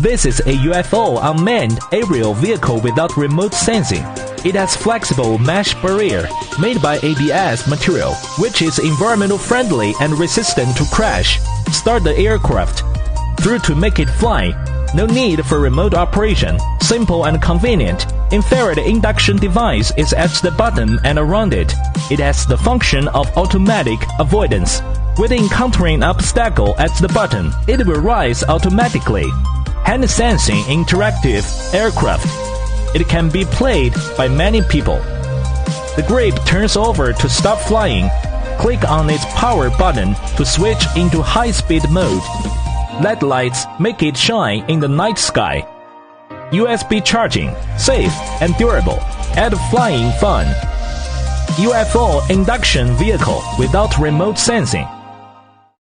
This is a UFO unmanned aerial vehicle without remote sensing. It has flexible mesh barrier made by ABS material, which is environmental friendly and resistant to crash. Start the aircraft. Through to make it fly. No need for remote operation. Simple and convenient. Infrared induction device is at the bottom and around it. It has the function of automatic avoidance. With encountering obstacle at the bottom, it will rise automatically. Hand sensing interactive aircraft. It can be played by many people. The grip turns over to stop flying. Click on its power button to switch into high-speed mode. LED lights make it shine in the night sky. USB charging, safe and durable. Add flying fun. UFO induction vehicle without remote sensing.